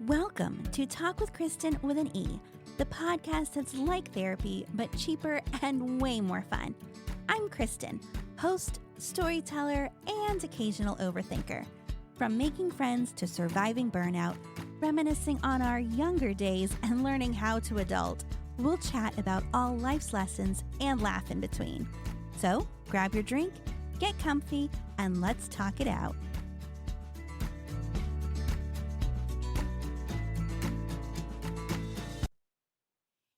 Welcome to Talk with Kristen with an E, the podcast that's like therapy, but cheaper and way more fun. I'm Kristen, host, storyteller, and occasional overthinker. From making friends to surviving burnout, reminiscing on our younger days, and learning how to adult, we'll chat about all life's lessons and laugh in between. So grab your drink, get comfy, and let's talk it out.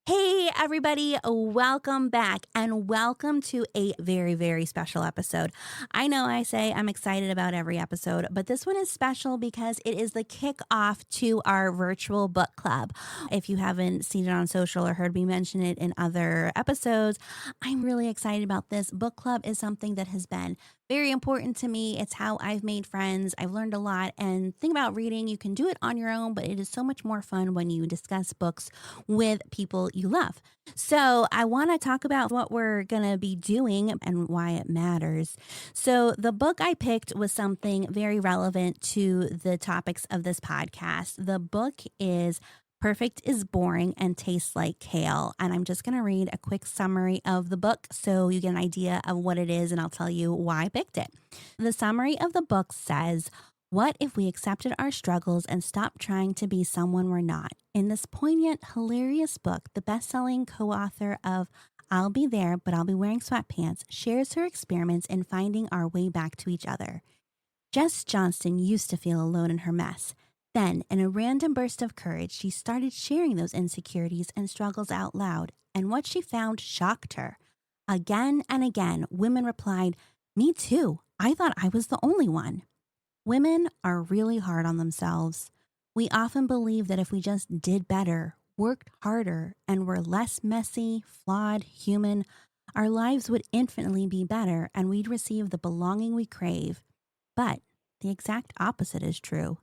Hey, everybody, welcome back and welcome to a very, very special episode. I know I say I'm excited about every episode, but this one is special because it is the kickoff to our virtual book club. If you haven't seen it on social or heard me mention it in other episodes, I'm really excited about this. Book club is something that has been very important to me. It's how I've made friends. I've learned a lot. And think about reading, you can do it on your own, but it is so much more fun when you discuss books with people you love. So I want to talk about what we're going to be doing and why it matters. So the book I picked was something very relevant to the topics of this podcast. The book is Perfect is Boring and Tastes Like Kale. And I'm just going to read a quick summary of the book so you get an idea of what it is, and I'll tell you why I picked it. The summary of the book says, "What if we accepted our struggles and stopped trying to be someone we're not?" In this poignant, hilarious book, the best-selling co-author of I'll Be There, But I'll Be Wearing Sweatpants shares her experiments in finding our way back to each other. Jess Johnston used to feel alone in her mess. Then, in a random burst of courage, she started sharing those insecurities and struggles out loud, and what she found shocked her. Again and again, women replied, "Me too. I thought I was the only one." Women are really hard on themselves. We often believe that if we just did better, worked harder, and were less messy, flawed, human, our lives would infinitely be better and we'd receive the belonging we crave. But the exact opposite is true.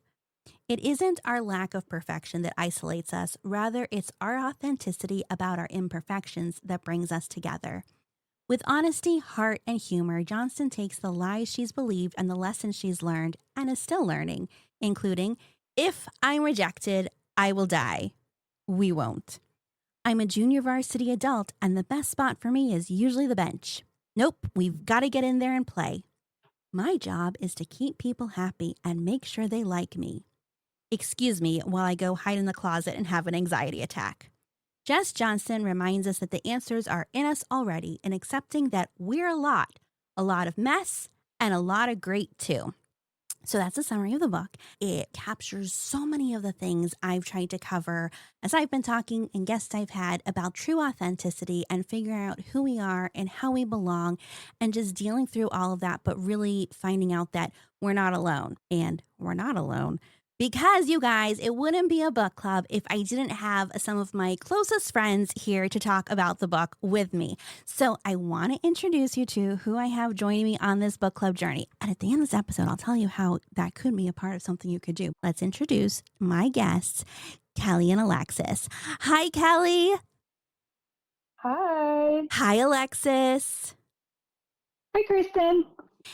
It isn't our lack of perfection that isolates us. Rather, it's our authenticity about our imperfections that brings us together. With honesty, heart, and humor, Johnston takes the lies she's believed and the lessons she's learned and is still learning, including, "If I'm rejected, I will die." We won't. "I'm a junior varsity adult, and the best spot for me is usually the bench." Nope, we've got to get in there and play. "My job is to keep people happy and make sure they like me. Excuse me while I go hide in the closet and have an anxiety attack." Jess Johnston reminds us that the answers are in us already in accepting that we're a lot of mess, and a lot of great too. So that's a summary of the book. It captures so many of the things I've tried to cover as I've been talking and guests I've had about true authenticity and figuring out who we are and how we belong and just dealing through all of that, but really finding out that we're not alone. And we're not alone. Because, you guys, it wouldn't be a book club if I didn't have some of my closest friends here to talk about the book with me. So I want to introduce you to who I have joining me on this book club journey. And at the end of this episode, I'll tell you how that could be a part of something you could do. Let's introduce my guests, Kale and Alexis. Hi, Kale. Hi. Hi, Alexis. Hi, Kristen.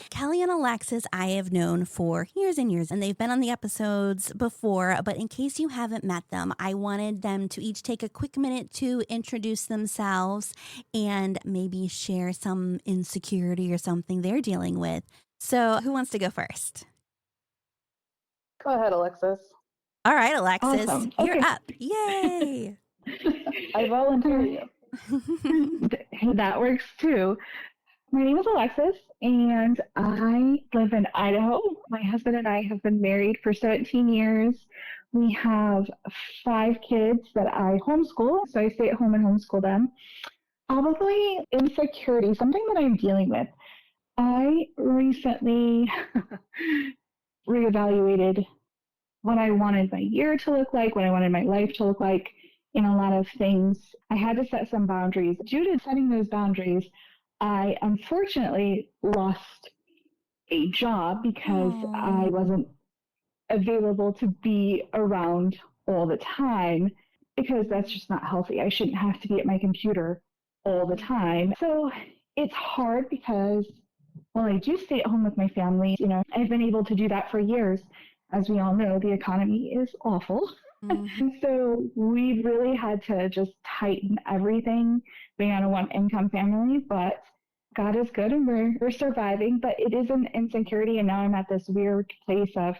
Kale and Alexis I have known for years and years, and they've been on the episodes before, but in case you haven't met them, I wanted them to each take a quick minute to introduce themselves and maybe share some insecurity or something they're dealing with. So who wants to go first? Go ahead, Alexis. All right, Alexis, Awesome. you're Okay. up. Yay! I volunteer you. That works too. My name is Alexis, and I live in Idaho. My husband and I have been married for 17 years. We have 5 kids that I homeschool, so I stay at home and homeschool them. Probably insecurity, something that I'm dealing with. I recently reevaluated what I wanted my year to look like, what I wanted my life to look like in a lot of things. I had to set some boundaries. Due to setting those boundaries, I unfortunately lost a job because I wasn't available to be around all the time, because that's just not healthy. I shouldn't have to be at my computer all the time. So it's hard because, well, I do stay at home with my family. I've been able to do that for years. As we all know, the economy is awful. Mhm. And so we really had to just tighten everything being on a one income family, but God is good and we're surviving. But it is an insecurity. And now I'm at this weird place of,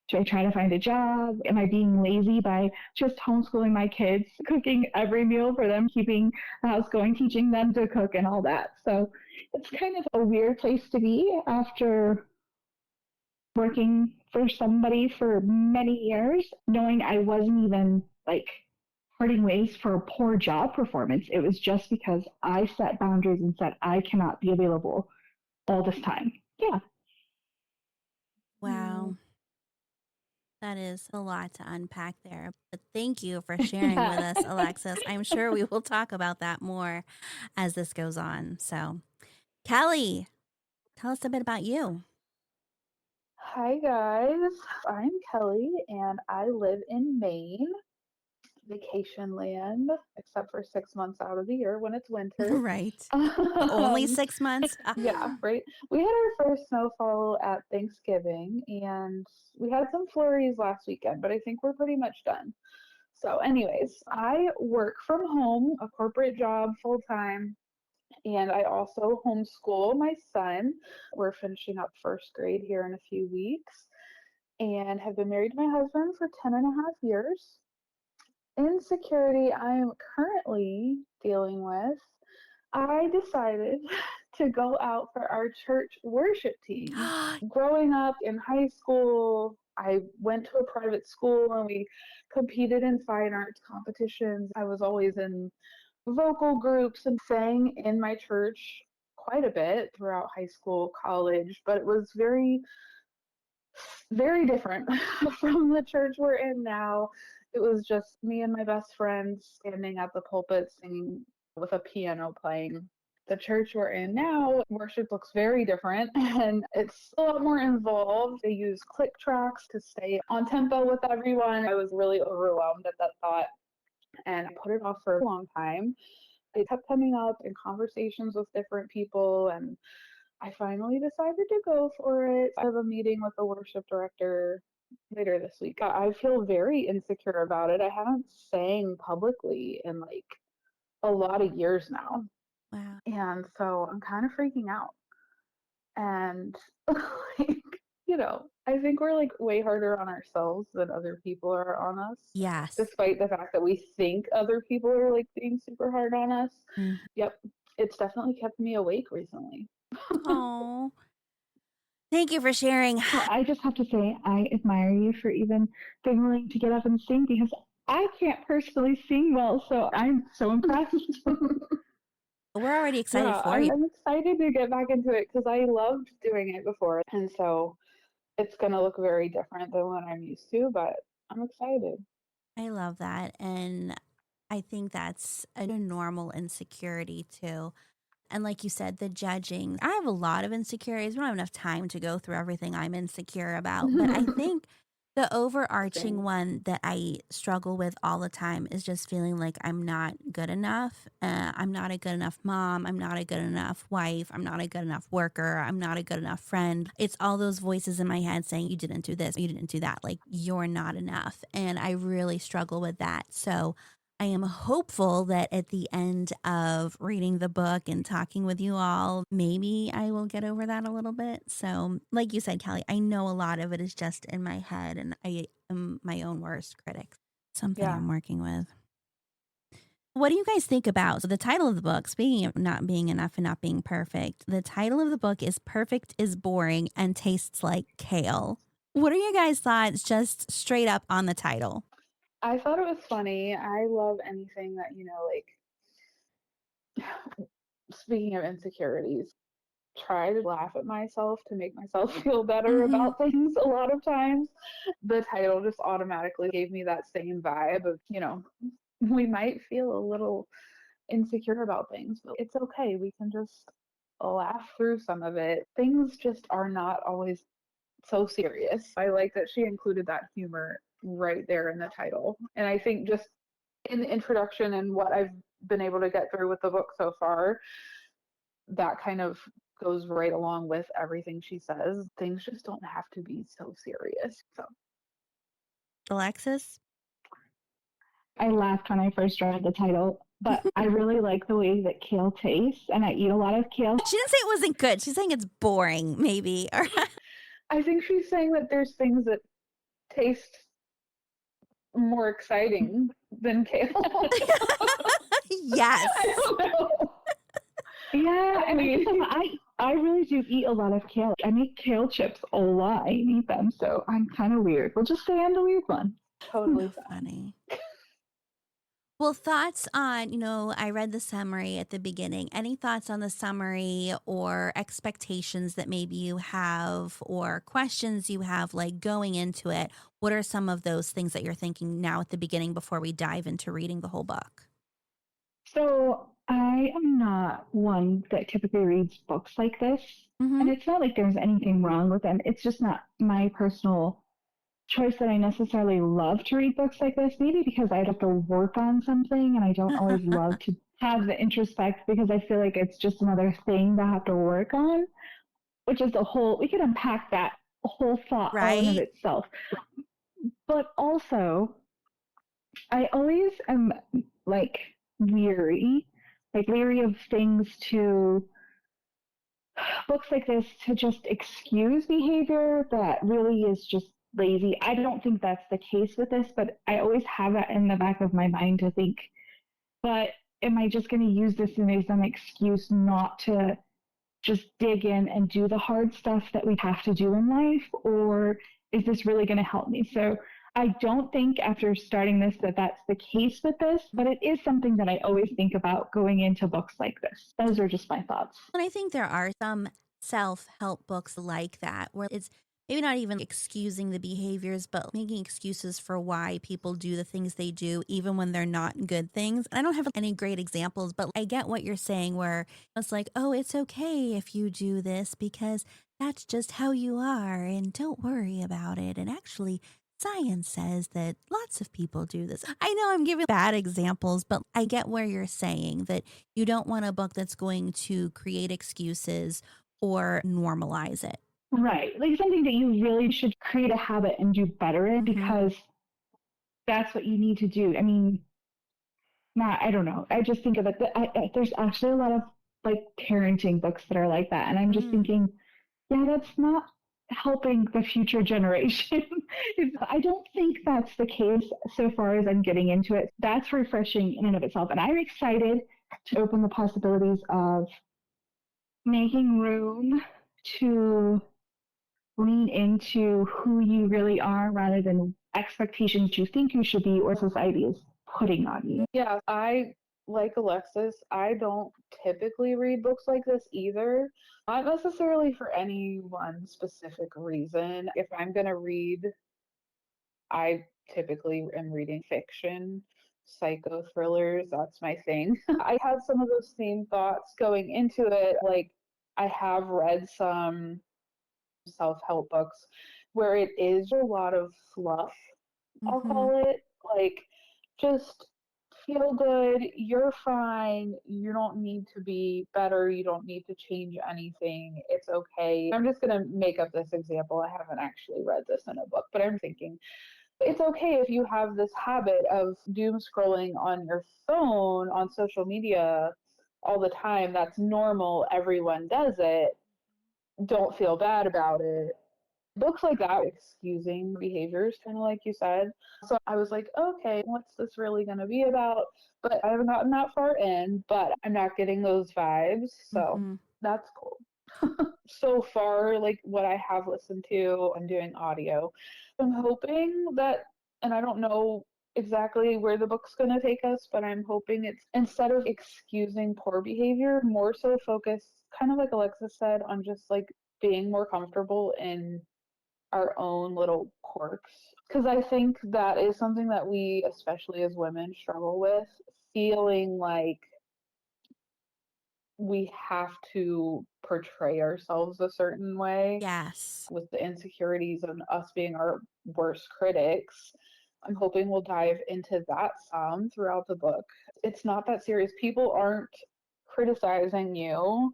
do I try to find a job? Am I being lazy by just homeschooling my kids, cooking every meal for them, keeping the house going, teaching them to cook and all that? So it's kind of a weird place to be after working for somebody for many years, knowing I wasn't even like parting ways for a poor job performance. It was just because I set boundaries and said I cannot be available all this time. Yeah. Wow. That is a lot to unpack there. But thank you for sharing with Yeah. us, Alexis. I'm sure we will talk about that more as this goes on. So, Kelly, tell us a bit about you. Hi guys, I'm Kelly and I live in Maine, vacation land, except for 6 months out of the year when it's winter. Right. Only Um, 6 months. yeah, right. We had our first snowfall at Thanksgiving and we had some flurries last weekend, but I think we're pretty much done. So, anyways, I work from home, a corporate job full time, and I also homeschool my son. We're finishing up first grade here in a few weeks and have been married to my husband for 10 and a half years. Insecurity I'm currently dealing with. I decided to go out for our church worship team. Growing up in high school, I went to a private school and we competed in fine arts competitions. I was always in vocal groups and sang in my church quite a bit throughout high school, college, but it was very different from the church we're in now. It was just me and my best friend standing at the pulpit singing with a piano playing. The church we're in now, worship looks very different and it's a lot more involved. They use click tracks to stay on tempo with everyone. I was really overwhelmed at that thought and I put it off for a long time. It kept coming up in conversations with different people and I finally decided to go for it. I have a meeting with the worship director later this week. I feel very insecure about it. I haven't sang publicly in like a lot of years now. Wow. And so I'm kind of freaking out. And like, I think we're like way harder on ourselves than other people are on us, Yes. despite the fact that we think other people are like being super hard on us. Yep, it's definitely kept me awake recently. Oh, thank you for sharing. Well, I just have to say, I admire you for even being willing to get up and sing because I can't personally sing well, so I'm so impressed. We're already excited Yeah, for I'm, you. I'm excited to get back into it because I loved doing it before. And so it's going to look very different than what I'm used to, but I'm excited. I love that. And I think that's a normal insecurity too. And like you said, the judging. I have a lot of insecurities. We don't have enough time to go through everything I'm insecure about. But I think the overarching Same. one that I struggle with all the time is just feeling like I'm not good enough. I'm not a good enough mom. I'm not a good enough wife. I'm not a good enough worker. I'm not a good enough friend. It's all those voices in my head saying, you didn't do this, you didn't do that. Like, you're not enough. And I really struggle with that. So, I am hopeful that at the end of reading the book and talking with you all, maybe I will get over that a little bit. So, like you said, Kelly, I know a lot of it is just in my head and I am my own worst critic. Something Yeah. I'm working with. What do you guys think about? So, the title of the book, speaking of not being enough and not being perfect, the title of the book is Perfect is Boring and Tastes Like Kale. What are your guys' thoughts just straight up on the title? I thought it was funny. I love anything that, like, speaking of insecurities, try to laugh at myself to make myself feel better Mm-hmm. about things a lot of times. The title just automatically gave me that same vibe of, we might feel a little insecure about things, but it's okay. We can just laugh through some of it. Things just are not always so serious. I like that she included that humor right there in the title. And I think just in the introduction and what I've been able to get through with the book so far, that kind of goes right along with everything she says. Things just don't have to be so serious. So Alexis? I laughed when I first read the title, but I really like the way that kale tastes, and I eat a lot of kale. She didn't say it wasn't good. She's saying it's boring, maybe. I think she's saying that there's things that taste more exciting than kale. Yes. I don't know. Yeah, I mean, I really do eat a lot of kale. I make kale chips a lot. I eat them, so I'm kind of weird. We'll just say I'm the weird one. totally fine. Funny. Well, thoughts on, I read the summary at the beginning. Any thoughts on the summary or expectations that maybe you have or questions you have like going into it? What are some of those things that you're thinking now at the beginning before we dive into reading the whole book? So I am not one that typically reads books like this. Mm-hmm. And it's not like there's anything wrong with them. It's just not my personal choice that I necessarily love to read books like this. Maybe because I'd have to work on something and I don't always love to have the introspect because I feel like it's just another thing that I have to work on, which is we could unpack that whole thought all in of Right? itself. But also, I always am like weary, leery of things to books like this to just excuse behavior that really is just lazy. I don't think that's the case with this, but I always have that in the back of my mind to think, but am I just going to use this as an excuse not to just dig in and do the hard stuff that we have to do in life? Or is this really going to help me? So I don't think after starting this that that's the case with this, but it is something that I always think about going into books like this. Those are just my thoughts. And I think there are some self-help books like that where it's maybe not even excusing the behaviors, but making excuses for why people do the things they do, even when they're not good things. And I don't have any great examples, but I get what you're saying where it's like, oh, it's okay if you do this because that's just how you are and don't worry about it. And actually, science says that lots of people do this. I know I'm giving bad examples, but I get where you're saying that you don't want a book that's going to create excuses or normalize it. Right. Like something that you really should create a habit and do better in Mm-hmm. because that's what you need to do. I mean, not, I don't know. I just think of it. There's actually a lot of like parenting books that are like that. And I'm just Mm. thinking, yeah, that's not helping the future generation. I don't think that's the case so far as I'm getting into it. That's refreshing in and of itself. And I'm excited to open the possibilities of making room to lean into who you really are rather than expectations you think you should be or society is putting on you. Yeah, I like Alexis. I don't typically read books like this either. Not necessarily for any one specific reason. If I'm going to read, I typically am reading fiction, psycho thrillers. That's my thing. I had some of those same thoughts going into it. Like, I have read some self help books where it is a lot of fluff, I'll Mm-hmm. call it. Like, just feel good, you're fine, you don't need to be better, you don't need to change anything, it's okay. I'm just going to make up this example. I haven't actually read this in a book, but I'm thinking it's okay if you have this habit of doom scrolling on your phone, on social media all the time. That's normal, everyone does it. Don't feel bad about it. Books like that, excusing behaviors, kind of like you said. So I was like, okay, what's this really going to be about? But I haven't gotten that far in, but I'm not getting those vibes. So Mm-hmm. that's cool. So far, like what I have listened to, I'm doing audio. I'm hoping that, and I don't know exactly where the book's going to take us, but I'm hoping it's instead of excusing poor behavior, more so focused, kind of like Alexis said, on just like being more comfortable in our own little quirks. Because I think that is something that we, especially as women, struggle with, feeling like we have to portray ourselves a certain way Yes. with the insecurities and us being our worst critics. I'm hoping we'll dive into that some throughout the book. It's not that serious. People aren't criticizing you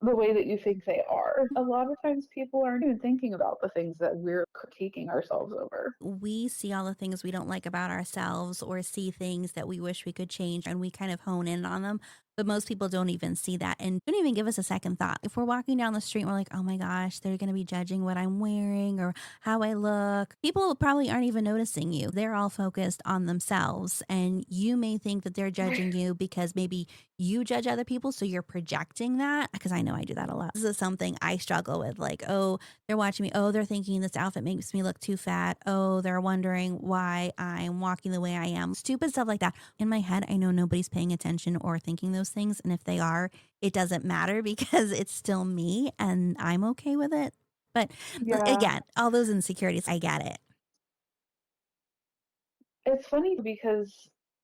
the way that you think they are. A lot of times people aren't even thinking about the things that we're critiquing ourselves over. We see all the things we don't like about ourselves or see things that we wish we could change and we kind of hone in on them. But most people don't even see that and don't even give us a second thought. If we're walking down the street and we're like, oh my gosh, they're going to be judging what I'm wearing or how I look. People probably aren't even noticing you. They're all focused on themselves. And you may think that they're judging you because maybe you judge other people. So you're projecting that. Because I know I do that a lot. This is something I struggle with. Like, oh, they're watching me. Oh, they're thinking this outfit makes me look too fat. Oh, they're wondering why I'm walking the way I am. Stupid stuff like that. In my head, I know nobody's paying attention or thinking those things. And if they are, it doesn't matter because it's still me and I'm okay with it. But Yeah. again, all those insecurities, I get it. It's funny because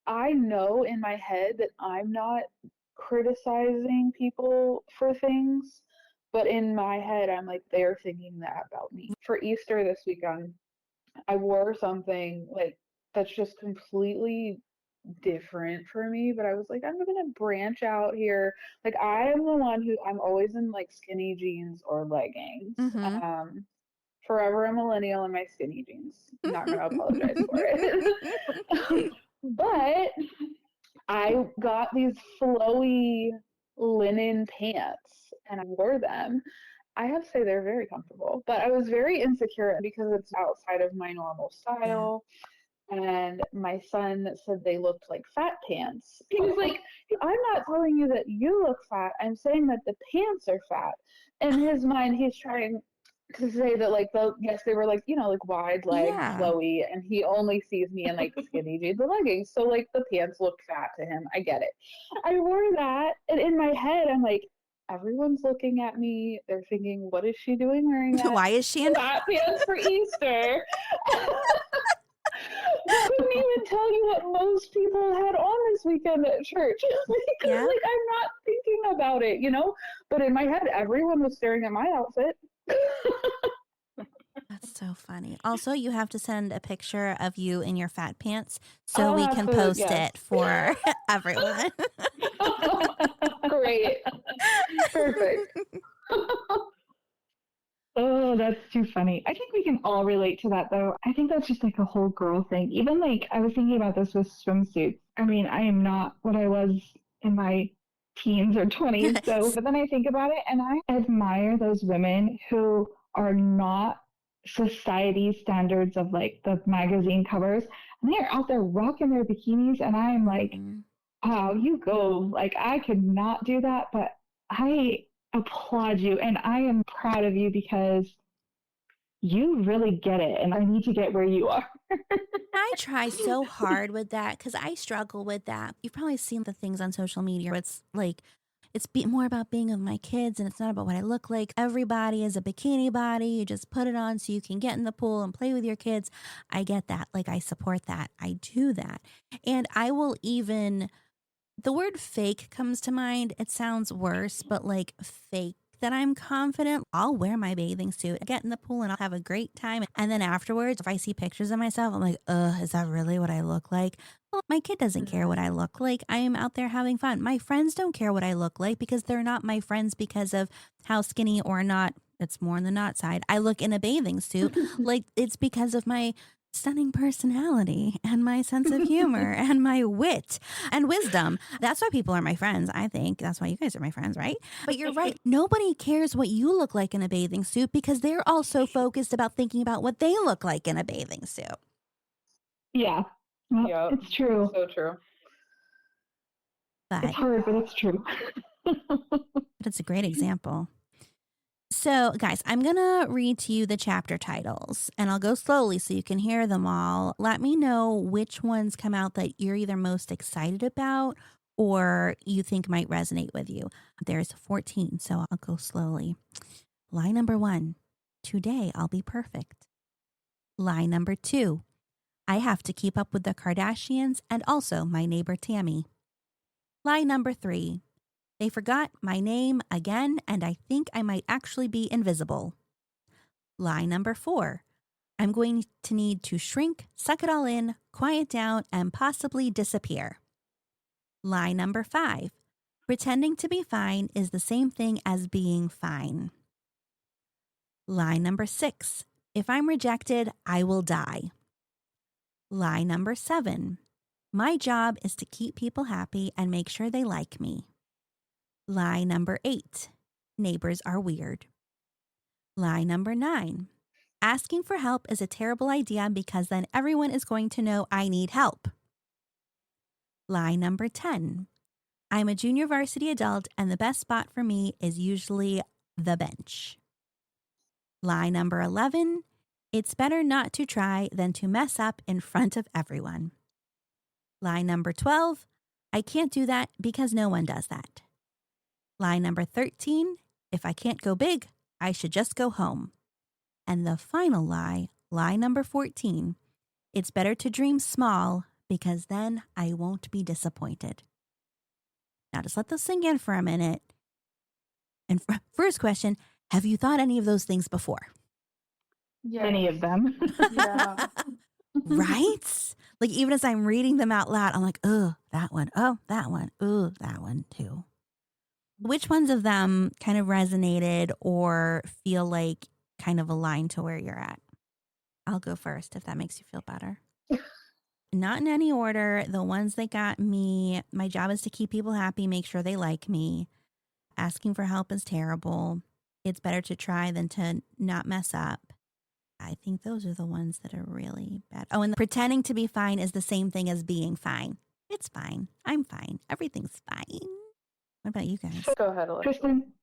I know in my head that I'm not criticizing people for things, but in my head, I'm like, they're thinking that about me. For Easter this weekend, I wore something like that's just completely different for me, but I was like, I'm gonna branch out here. Like, I am the one who I'm always in like skinny jeans or leggings. Mm-hmm. Forever a millennial in my skinny jeans. Not gonna apologize for it. But I got these flowy linen pants and I wore them. I have to say they're very comfortable, but I was very insecure because it's outside of my normal Yeah. style. And my son said they looked like fat pants. He was like, I'm not telling you that you look fat. I'm saying that the pants are fat. In his mind, he's trying to say that like yes, they were like, like wide leg, Yeah. flowy, and he only sees me in like skinny jeans and leggings. So like the pants look fat to him. I get it. I wore that, and in my head, I'm like, everyone's looking at me. They're thinking, what is she doing wearing that Why is she in? fat pants for Easter? I couldn't even tell you what most people had on this weekend at church because Yeah. like I'm not thinking about it. But in my head, everyone was staring at my outfit. That's so funny. Also, you have to send a picture of you in your fat pants so I'll we have can to, post yes. it for everyone. Great. Perfect. Oh, that's too funny. I think we can all relate to that though. I think that's just like a whole girl thing. Even like I was thinking about this with swimsuits. I mean, I am not what I was in my teens or 20s. So, but then I think about it and I admire those women who are not society standards of like the magazine covers and they're out there rocking their bikinis and I'm like, Mhm. wow, you go. Like I could not do that, but I applaud you and I am proud of you because you really get it and I need to get where you are. I try so hard with that because I struggle with that. You've probably seen the things on social media where it's like, more about being with my kids and it's not about what I look like. Everybody is a bikini body. You just put it on so you can get in the pool and play with your kids. I get that. Like, I support that. I do that. And I will even, the word fake comes to mind. It sounds worse, but like fake that I'm confident. I'll wear my bathing suit, get in the pool, and I'll have a great time. And then afterwards, if I see pictures of myself, I'm like, is that really what I look like? Well, my kid doesn't care what I look like. I am out there having fun. My friends don't care what I look like because they're not my friends because of how skinny or not. It's more on the not side. I look in a bathing suit. Like it's because of my stunning personality and my sense of humor and my wit and wisdom. That's why people are my friends, I think. That's why you guys are my friends, right? But you're right. Nobody cares what you look like in a bathing suit because they're also focused about thinking about what they look like in a bathing suit. Yeah. Well, Yep. it's true. So true. It's But hard, but it's true. it's a great example. So, guys, I'm going to read to you the chapter titles and I'll go slowly so you can hear them all. Let me know which ones come out that you're either most excited about or you think might resonate with you. There's 14, so I'll go slowly. Lie number 1, today I'll be perfect. Lie number 2, I have to keep up with the Kardashians and also my neighbor Tammy. Lie number 3, they forgot my name again, and I think I might actually be invisible. Lie number 4, I'm going to need to shrink, suck it all in, quiet down, and possibly disappear. Lie number 5, Pretending to be fine is the same thing as being fine. Lie number 6. If I'm rejected, I will die. Lie number 7. My job is to keep people happy and make sure they like me. Lie number 8. Neighbors are weird. Lie number 9. Asking for help is a terrible idea because then everyone is going to know I need help. Lie number 10. I'm a junior varsity adult and the best spot for me is usually the bench. Lie number 11. It's better not to try than to mess up in front of everyone. Lie number 12. I can't do that because no one does that. Lie number 13. If I can't go big, I should just go home. And the final lie, lie number 14. It's better to dream small because then I won't be disappointed. Now just let those sink in for a minute. And first question, have you thought any of those things before? Many of them. Yeah. Right? Like even as I'm reading them out loud, I'm like, oh, that one. Oh, that one. Oh, that one too. Which ones of them kind of resonated or feel like kind of aligned to where you're at? I'll go first if that makes you feel better. Not in any order. The ones that got me, my job is to keep people happy, make sure they like me. Asking for help is terrible. It's better to try than to not mess up. I think those are the ones that are really bad. Oh, and pretending to be fine is the same thing as being fine. It's fine. I'm fine. Everything's fine. What about you guys? Go ahead, Alexis. Kristen,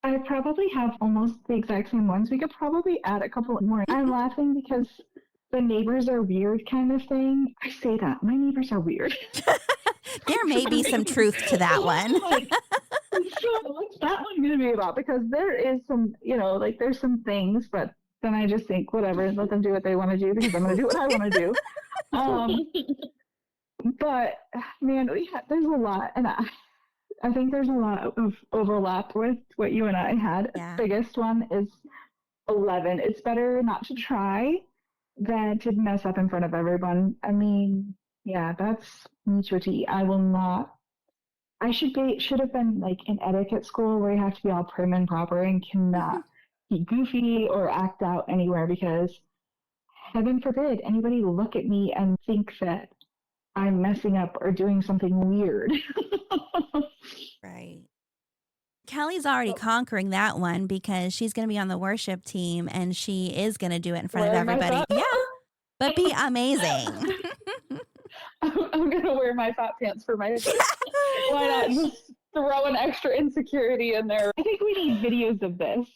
I probably have almost the exact same ones. We could probably add a couple more. I'm laughing because the neighbors are weird kind of thing. I say that. My neighbors are weird. There may be some truth to that one. Like, so what's that one going to be about? Because there is some, like there's some things, but then I just think, whatever, let them do what they want to do because I'm going to do what I want to do. But man, there's a lot, and I think there's a lot of overlap with what you and I had. Yeah. Biggest one is 11. It's better not to try than to mess up in front of everyone. I mean, yeah, that's me to a T. I will not. I should have been like in etiquette school where you have to be all prim and proper and cannot be goofy or act out anywhere because heaven forbid anybody look at me and think that I'm messing up or doing something weird. Right. Kelly's already conquering that one because she's going to be on the worship team and she is going to do it in front of everybody. Yeah, but be amazing. I'm going to wear my fat pants for my Yes! Why not just throw an extra insecurity in there? I think we need videos of this.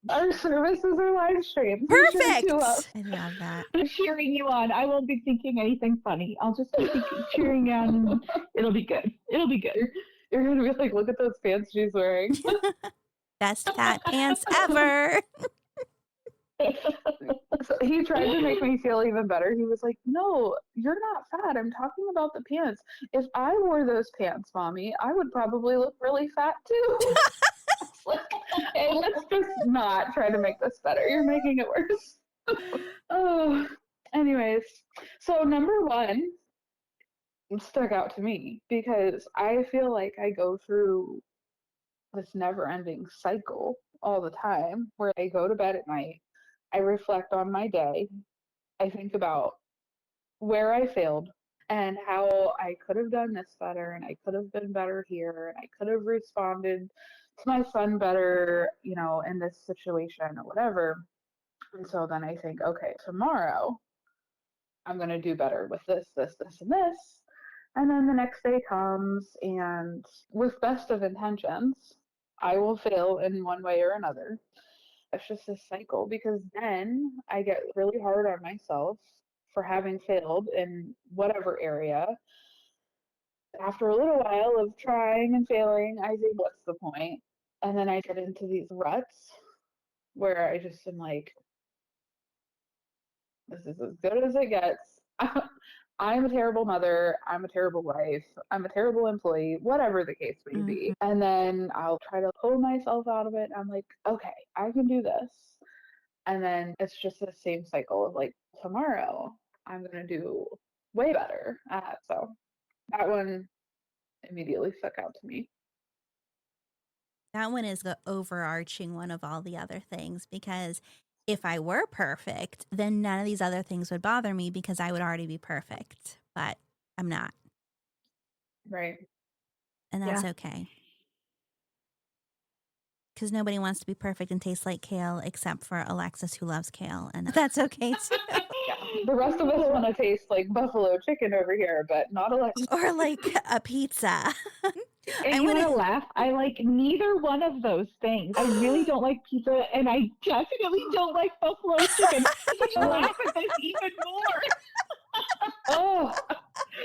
Our services are live streamed. Perfect. I love that. I'm cheering you on. I won't be thinking anything funny. I'll just be cheering you on and it'll be good. It'll be good. You're going to be like, look at those pants she's wearing. Best fat pants ever. So he tried to make me feel even better. He was like, no, you're not fat. I'm talking about the pants. If I wore those pants, mommy, I would probably look really fat too. Like, hey, let's just not try to make this better. You're making it worse. Oh, anyways. So number 1 stuck out to me because I feel like I go through this never-ending cycle all the time where I go to bed at night. I reflect on my day. I think about where I failed and how I could have done this better and I could have been better here and I could have responded to my son better, in this situation or whatever. And so then I think, okay, tomorrow I'm going to do better with this, this, this, and this. And then the next day comes and with best of intentions, I will fail in one way or another. It's just a cycle because then I get really hard on myself for having failed in whatever area. After a little while of trying and failing, I think, what's the point? And then I get into these ruts where I just am like, this is as good as it gets. I'm a terrible mother. I'm a terrible wife. I'm a terrible employee, whatever the case may be. And then I'll try to pull myself out of it. I'm like, okay, I can do this. And then it's just the same cycle of like, tomorrow I'm going to do way better. So that one immediately stuck out to me. That one is the overarching one of all the other things, because if I were perfect, then none of these other things would bother me because I would already be perfect. But I'm not. Right. And that's okay. Because nobody wants to be perfect and taste like kale except for Alexis, who loves kale. And that's okay too. Yeah. The rest of us want to taste like buffalo chicken over here, but not Alexis. Or like a pizza. And you want to laugh? I like neither one of those things. I really don't like pizza, and I definitely don't like buffalo chicken. You laugh at this even more. Oh,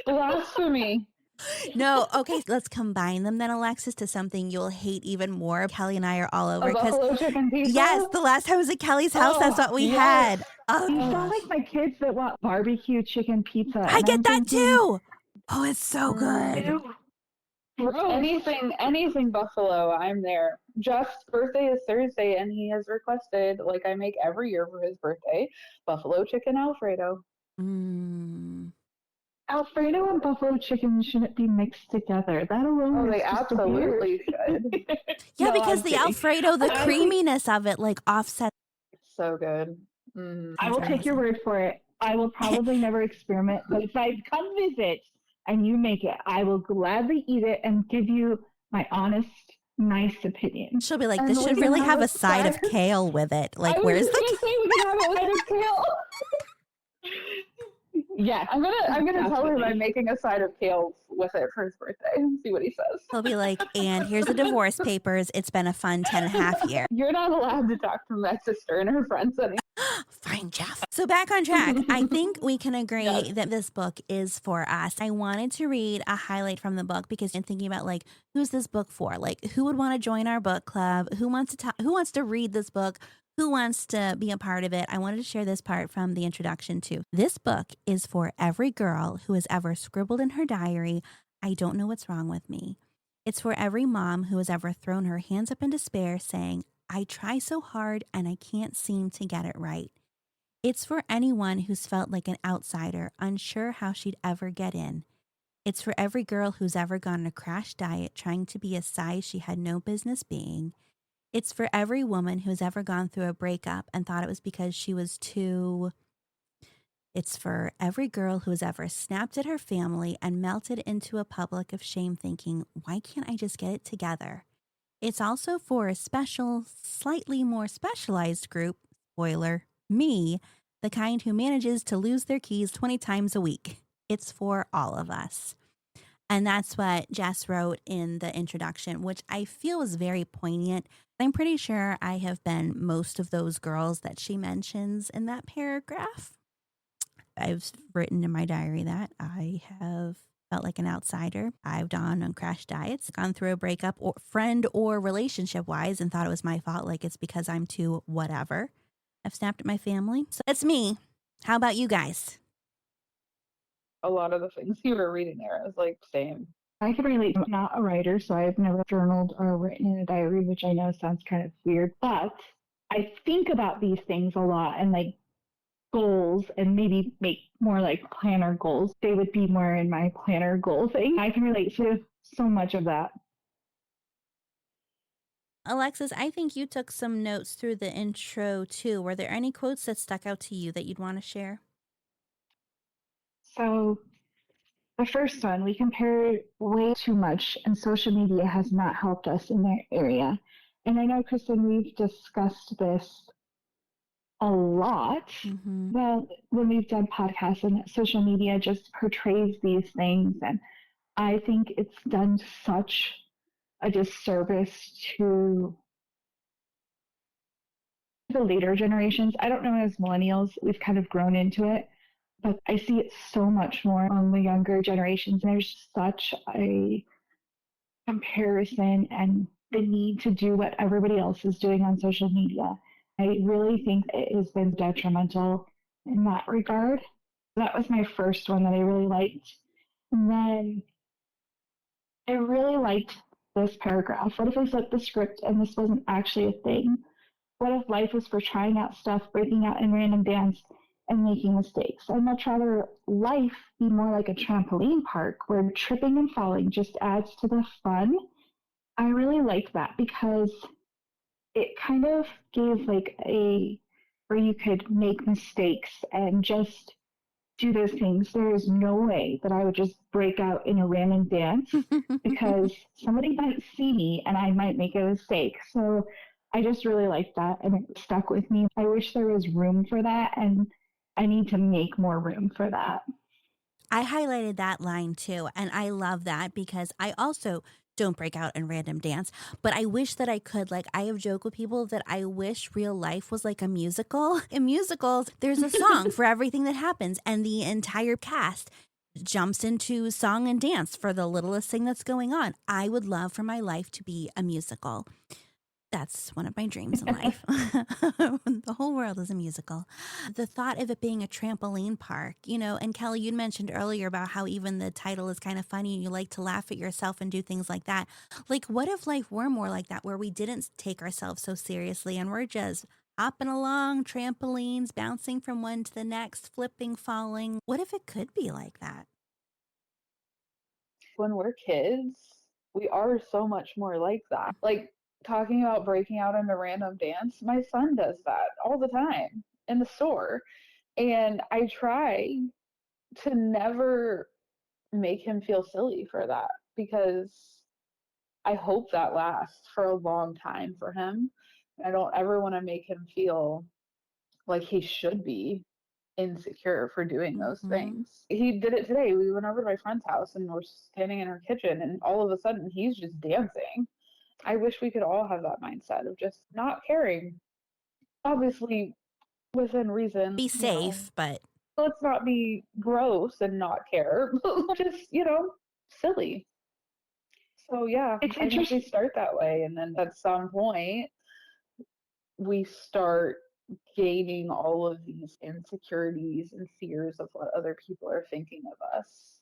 blasphemy. No, okay, let's combine them then, Alexis, to something you'll hate even more. Kelly and I are all over A it. buffalo chicken pizza? Yes, the last time I was at Kelly's house, that's what we had. Oh, you sound like my kids that want barbecue chicken pizza. I get that too. Oh, it's so good. Anything buffalo, I'm there. Jeff's birthday is Thursday, and he has requested, like I make every year for his birthday, buffalo chicken Alfredo. Alfredo and buffalo chicken shouldn't be mixed together. That alone is they just absolutely should. Yeah, No, because I'm the kidding. Alfredo, the creaminess of it, like offsets. So good. I will take your word for it. I will probably never experiment, but if I come visit and you make it, I will gladly eat it and give you my honest, nice opinion. She'll be like, this should really have a side of kale with it. Like, where's the we can have a side of kale. Yeah, I'm gonna tell him I'm making a side of kale with it for his birthday and see what he says. He'll be like, and here's the divorce papers. It's been a fun 10.5 years. You're not allowed to talk to my sister and her friends anymore. Fine, Jeff. So back on track. I think we can agree that this book is for us. I wanted to read a highlight from the book because I'm thinking about like, who's this book for? Like, who would want to join our book club? Who wants to read this book? Who wants to be a part of it? I wanted to share this part from the introduction too. This book is for every girl who has ever scribbled in her diary, I don't know what's wrong with me. It's for every mom who has ever thrown her hands up in despair saying, I try so hard and I can't seem to get it right. It's for anyone who's felt like an outsider, unsure how she'd ever get in. It's for every girl who's ever gone on a crash diet trying to be a size she had no business being. It's for every woman who's ever gone through a breakup and thought it was because she was too. It's for every girl who's ever snapped at her family and melted into a public of shame thinking, why can't I just get it together? It's also for a special, slightly more specialized group, spoiler, me, the kind who manages to lose their keys 20 times a week. It's for all of us. And that's what Jess wrote in the introduction, which I feel was very poignant. I'm pretty sure I have been most of those girls that she mentions in that paragraph. I've written in my diary that I have felt like an outsider. I've gone on crash diets, gone through a breakup, or friend or relationship wise, and thought it was my fault. Like it's because I'm too whatever. I've snapped at my family. So that's me. How about you guys? A lot of the things you were reading there, I was like, same. I can relate. I'm not a writer, so I've never journaled or written in a diary, which I know sounds kind of weird, but I think about these things a lot and like goals and maybe make more like planner goals. They would be more in my planner goal thing. I can relate to so much of that. Alexis, I think you took some notes through the intro too. Were there any quotes that stuck out to you that you'd want to share? So the first one, we compare way too much, and social media has not helped us in that area. And I know, Kristen, we've discussed this a lot. Mm-hmm. Well, when we've done podcasts, and social media just portrays these things. And I think it's done such a disservice to the later generations. I don't know, as millennials, we've kind of grown into it, but I see it so much more on the younger generations. There's such a comparison and the need to do what everybody else is doing on social media. I really think it has been detrimental in that regard. That was my first one that I really liked. And then I really liked this paragraph. What if I flipped the script and this wasn't actually a thing? What if life was for trying out stuff, breaking out in random dance, and making mistakes? I'd much rather life be more like a trampoline park where tripping and falling just adds to the fun. I really liked that because it kind of gave like where you could make mistakes and just do those things. There is no way that I would just break out in a random dance because somebody might see me and I might make a mistake. So I just really liked that and it stuck with me. I wish there was room for that and I need to make more room for that. I highlighted that line too, and I love that because I also don't break out in random dance, but I wish that I could. Like, I have joked with people that I wish real life was like a musical. In musicals, there's a song for everything that happens, and the entire cast jumps into song and dance for the littlest thing that's going on. I would love for my life to be a musical. That's one of my dreams in life. The whole world is a musical. The thought of it being a trampoline park, and Kelly, you mentioned earlier about how even the title is kind of funny and you like to laugh at yourself and do things like that. Like, what if life were more like that, where we didn't take ourselves so seriously and we're just hopping along, trampolines, bouncing from one to the next, flipping, falling? What if it could be like that? When we're kids, we are so much more like that. Like, talking about breaking out in a random dance, my son does that all the time in the store. And I try to never make him feel silly for that because I hope that lasts for a long time for him. I don't ever want to make him feel like he should be insecure for doing those Mm-hmm. things. He did it today. We went over to my friend's house and we're standing in her kitchen, and all of a sudden he's just dancing. I wish we could all have that mindset of just not caring. Obviously, within reason, Be safe, but let's not be gross and not care. Just, silly. So, yeah, It's I think we interesting. start that way. And then at some point, we start gaining all of these insecurities and fears of what other people are thinking of us.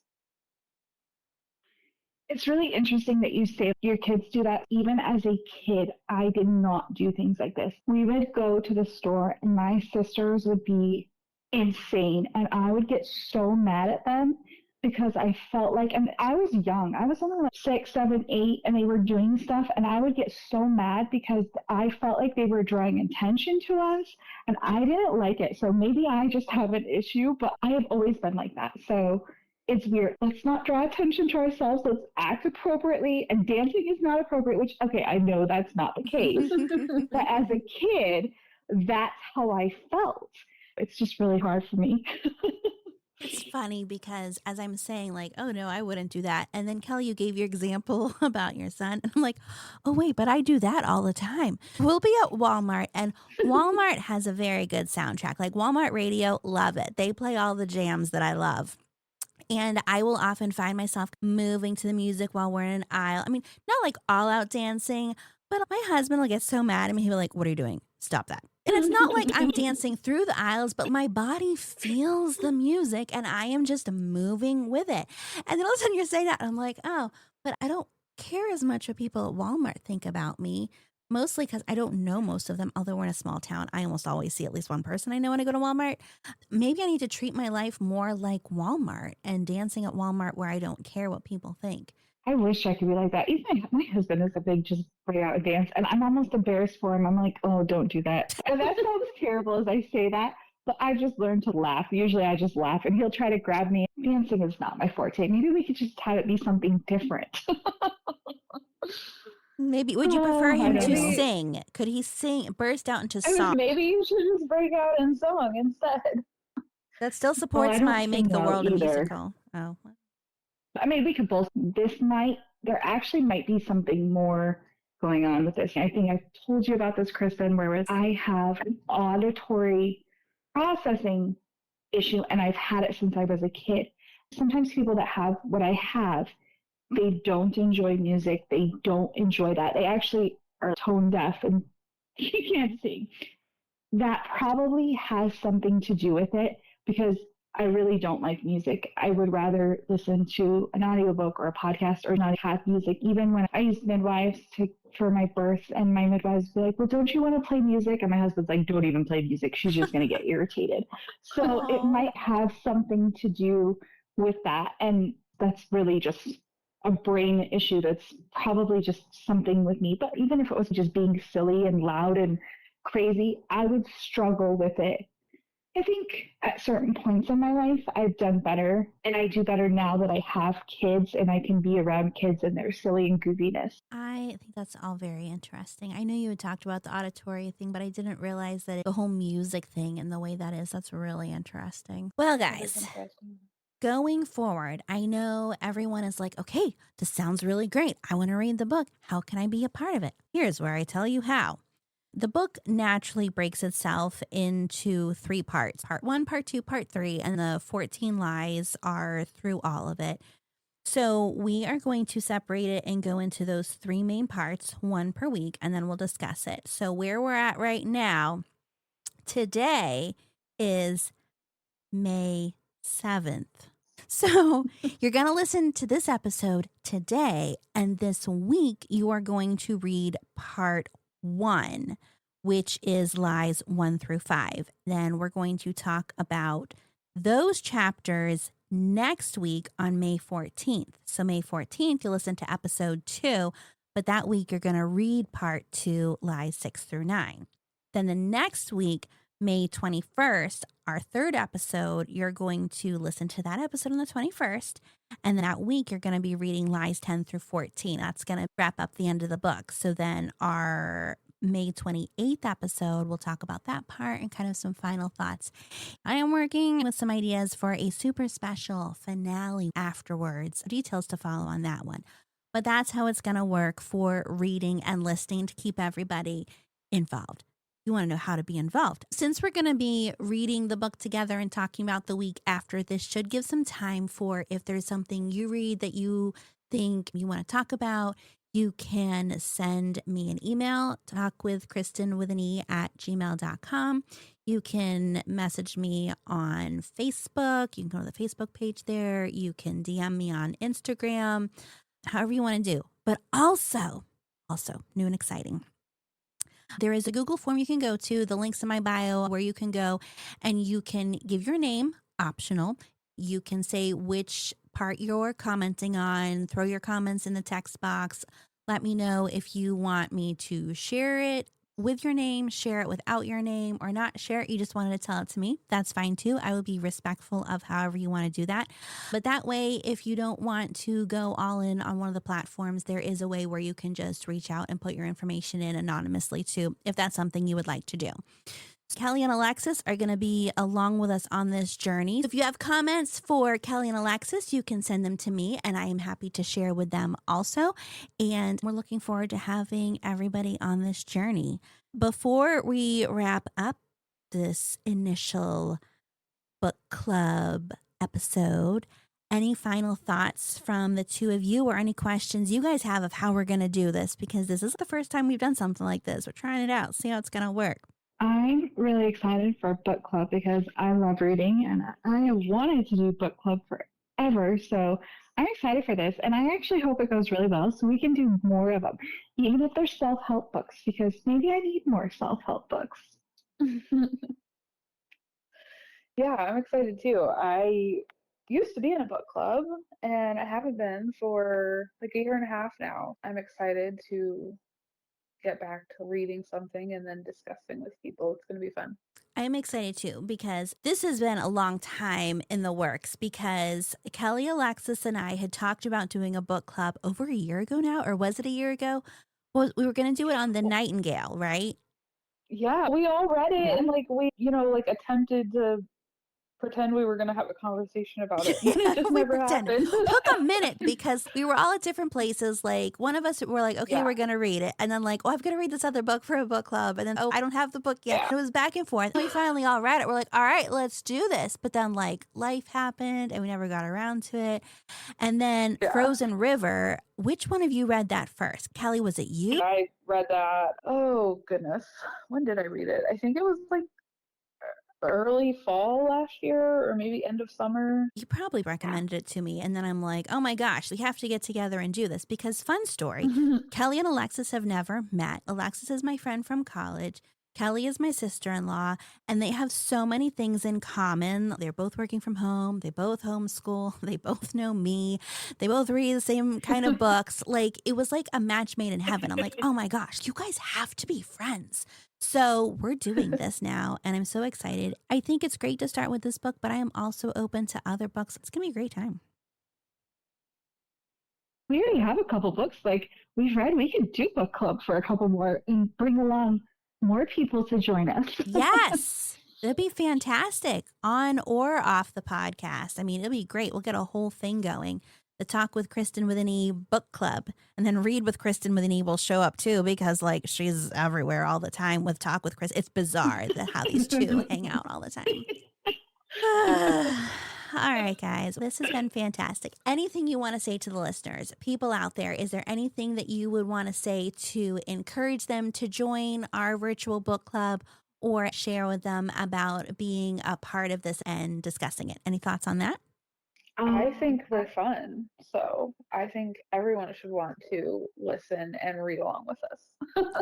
It's really interesting that you say your kids do that. Even as a kid, I did not do things like this. We would go to the store and my sisters would be insane and I would get so mad at them because I felt like, and I was young. I was only like 6, 7, 8, and they were doing stuff and I would get so mad because I felt like they were drawing attention to us and I didn't like it. So maybe I just have an issue, but I have always been like that. So it's weird. Let's not draw attention to ourselves. Let's act appropriately. And dancing is not appropriate, which, okay, I know that's not the case. But as a kid, that's how I felt. It's just really hard for me. It's funny because as I'm saying, like, oh no, I wouldn't do that. And then Kelly, you gave your example about your son. And I'm like, oh wait, but I do that all the time. We'll be at Walmart and Walmart has a very good soundtrack. Like Walmart radio, love it. They play all the jams that I love. And I will often find myself moving to the music while we're in an aisle. I mean, not like all out dancing, but my husband will get so mad at me. He'll be like, what are you doing? Stop that. And it's not like I'm dancing through the aisles, but my body feels the music and I am just moving with it. And then all of a sudden you're saying that, and I'm like, oh, but I don't care as much what people at Walmart think about me. Mostly because I don't know most of them, although we're in a small town. I almost always see at least one person I know when I go to Walmart. Maybe I need to treat my life more like Walmart and dancing at Walmart where I don't care what people think. I wish I could be like that. Even my husband is a big just break out and dance, and I'm almost embarrassed for him. I'm like, oh, don't do that. And that sounds terrible as I say that, but I've just learned to laugh. Usually I just laugh, and he'll try to grab me. Dancing is not my forte. Maybe we could just have it be something different. Maybe, would you prefer I him don't to know. sing? Could he sing, burst out into song? Maybe you should just break out in song instead. That still Well, I supports don't my sing make the well world a either. musical. Oh, I mean, we could both. This might, there actually might be something more going on with this. I think I told you about this, Kristen, where I have an auditory processing issue and I've had it since I was a kid. Sometimes people that have what I have, they don't enjoy music. They don't enjoy that. They actually are tone deaf and you can't sing. That probably has something to do with it because I really don't like music. I would rather listen to an audiobook or a podcast or not have music. Even when I used midwives for my birth, and my midwives would be like, well, don't you want to play music? And my husband's like, don't even play music. She's just going to get irritated. So it might have something to do with that. And that's really just a brain issue that's probably just something with me. But even if it was just being silly and loud and crazy, I would struggle with it. I think at certain points in my life, I've done better, and I do better now that I have kids and I can be around kids and their silly and goofiness. I think that's all very interesting. I knew you had talked about the auditory thing, but I didn't realize that the whole music thing and the way that is, that's really interesting. Well, That is guys, interesting. going forward, I know everyone is like, okay, this sounds really great. I want to read the book. How can I be a part of it? Here's where I tell you how. The book naturally breaks itself into 3 parts: part 1, part 2, part 3, and the 14 lies are through all of it. So we are going to separate it and go into those 3 main parts, 1 per week, and then we'll discuss it. So where we're at right now, today is May 7th. So you're going to listen to this episode today, and this week you are going to read part 1, which is lies 1 through 5. Then we're going to talk about those chapters next week on May 14th. So May 14th, you'll listen to episode 2, but that week you're going to read part 2, lies 6 through 9. Then the next week, May 21st, our 3rd episode, you're going to listen to that episode on the 21st. And then that week, you're going to be reading lies 10 through 14. That's going to wrap up the end of the book. So then our May 28th episode, we'll talk about that part and kind of some final thoughts. I am working with some ideas for a super special finale afterwards. Details to follow on that one. But that's how it's going to work for reading and listening to keep everybody involved. You want to know how to be involved. Since we're going to be reading the book together and talking about the week after, this should give some time for if there's something you read that you think you want to talk about, you can send me an email, talkwithkristen with an E at gmail.com. You can message me on Facebook. You can go to the Facebook page there. You can DM me on Instagram, however you want to do. But also new and exciting. There is a Google form you can go to, the link's in my bio, where you can go and you can give your name, optional. You can say which part you're commenting on, throw your comments in the text box. Let me know if you want me to share it with your name, share it without your name, or not share it. You just wanted to tell it to me. That's fine too. I will be respectful of however you want to do that. But that way, if you don't want to go all in on one of the platforms, there is a way where you can just reach out and put your information in anonymously too, if that's something you would like to do. Kelly and Alexis are going to be along with us on this journey. If you have comments for Kelly and Alexis, you can send them to me, and I am happy to share with them also. And we're looking forward to having everybody on this journey. Before we wrap up this initial book club episode, any final thoughts from the two of you or any questions you guys have of how we're going to do this? Because this is the first time we've done something like this. We're trying it out, see how it's going to work. I'm really excited for book club because I love reading and I have wanted to do book club forever. So I'm excited for this, and I actually hope it goes really well so we can do more of them, even if they're self-help books, because maybe I need more self-help books. Yeah, I'm excited too. I used to be in a book club and I haven't been for like a year and a half now. I'm excited to get back to reading something and then discussing with people. It's going to be fun. I'm excited too, because this has been a long time in the works, because Kelly, Alexis, and I had talked about doing a book club over a year ago now, or was it a year ago? Well, we were going to do it on the Nightingale, right? Yeah, we all read it and like we, like attempted to pretend we were going to have a conversation about it. And it just We never pretended. happened. Took a minute because we were all at different places. Like one of us were like, okay, Yeah. we're going to read it. And then like, oh, I'm going to read this other book for a book club. And then, oh, I don't have the book yet. Yeah. It was back and forth. We finally all read it. We're like, all right, let's do this. But then like life happened and we never got around to it. And then Frozen River, which one of you read that first? Kelly, was it you? I read that. Oh, goodness. When did I read it? I think it was like early fall last year or maybe end of summer. You probably recommended it to me. And then I'm like, oh my gosh, we have to get together and do this, because fun story. Kelly and Alexis have never met. Alexis is my friend from college. Kelly is my sister-in-law, and they have so many things in common. They're both working from home. They both homeschool. They both know me. They both read the same kind of books. Like, it was like a match made in heaven. I'm like, oh my gosh, you guys have to be friends. So we're doing this now, and I'm so excited. I think it's great to start with this book, but I am also open to other books. It's going to be a great time. We already have a couple books like we've read. We could do book club for a couple more and bring along more people to join us. Yes. It'd be fantastic on or off the podcast. I mean, it'll be great. We'll get a whole thing going. The Talk with Kristen with an E book club, and then Read with Kristen with an E will show up too, because like she's everywhere all the time with Talk with Kristen. It's bizarre how these two hang out all the time. All right, guys, this has been fantastic. Anything you want to say to the listeners, people out there, is there anything that you would want to say to encourage them to join our virtual book club or share with them about being a part of this and discussing it? Any thoughts on that? I think they're fun. So I think everyone should want to listen and read along with us.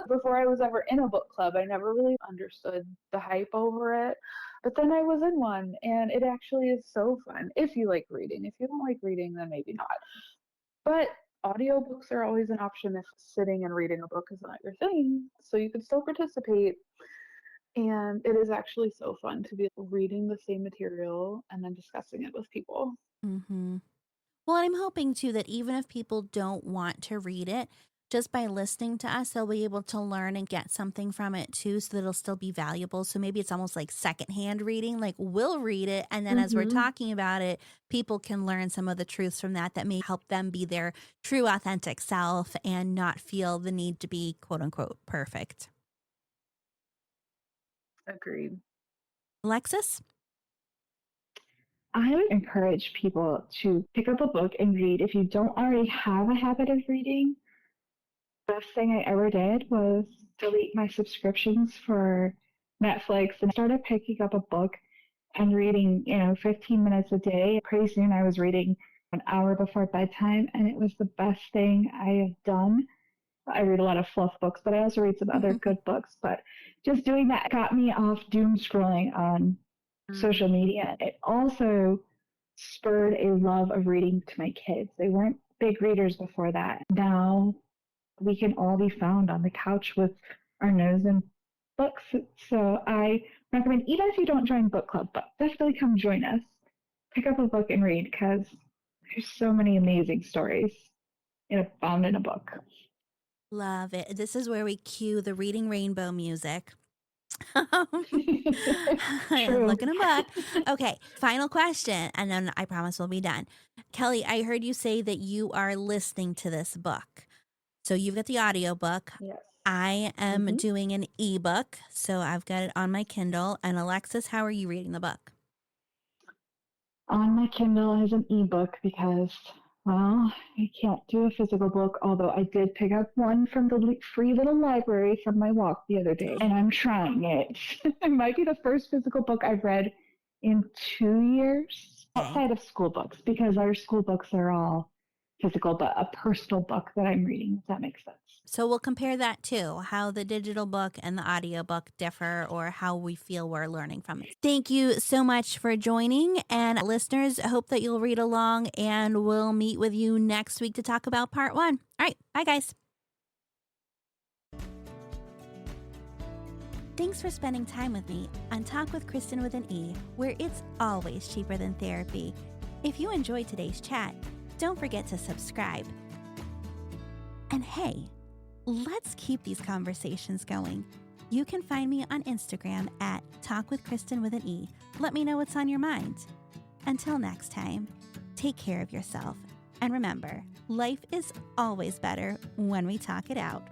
Before I was ever in a book club, I never really understood the hype over it. But then I was in one, and it actually is so fun if you like reading. If you don't like reading, then maybe not. But audiobooks are always an option if sitting and reading a book is not your thing. So you can still participate. And it is actually so fun to be reading the same material and then discussing it with people. Mm-hmm. Well, I'm hoping too that even if people don't want to read it, just by listening to us, they'll be able to learn and get something from it too, so that it'll still be valuable. So maybe it's almost like secondhand reading. Like, we'll read it, and then as we're talking about it, people can learn some of the truths from that may help them be their true, authentic self and not feel the need to be quote unquote perfect. Agreed. Alexis? I would encourage people to pick up a book and read. If you don't already have a habit of reading, the best thing I ever did was delete my subscriptions for Netflix and started picking up a book and reading, 15 minutes a day. Pretty soon I was reading an hour before bedtime, and it was the best thing I have done. I read a lot of fluff books, but I also read some other good books. But just doing that got me off doom scrolling on social media. It also spurred a love of reading to my kids. They weren't big readers before that. Now we can all be found on the couch with our nose in books. So I recommend, even if you don't join book club, but definitely come join us. Pick up a book and read, because there's so many amazing stories found in a book. Love it. This is where we cue the Reading Rainbow music. True. Looking them up. Okay, final question, and then I promise we'll be done. Kelly, I heard you say that you are listening to this book. So you've got the audiobook. Yes. I am doing an ebook, so I've got it on my Kindle. And Alexis, how are you reading the book? On my Kindle as an ebook because, well, I can't do a physical book, although I did pick up one from the free little library from my walk the other day, and I'm trying it. It might be the first physical book I've read in 2 years outside of school books, because our school books are all physical, but a personal book that I'm reading, if that makes sense. So we'll compare that too, how the digital book and the audiobook differ, or how we feel we're learning from it. Thank you so much for joining. And listeners, I hope that you'll read along, and we'll meet with you next week to talk about part 1. All right. Bye, guys. Thanks for spending time with me on Talk with Kristen with an E, where it's always cheaper than therapy. If you enjoyed today's chat, don't forget to subscribe. And hey, let's keep these conversations going. You can find me on Instagram at Talk with Kristen with an E. Let me know what's on your mind. Until next time, take care of yourself. And remember, life is always better when we talk it out.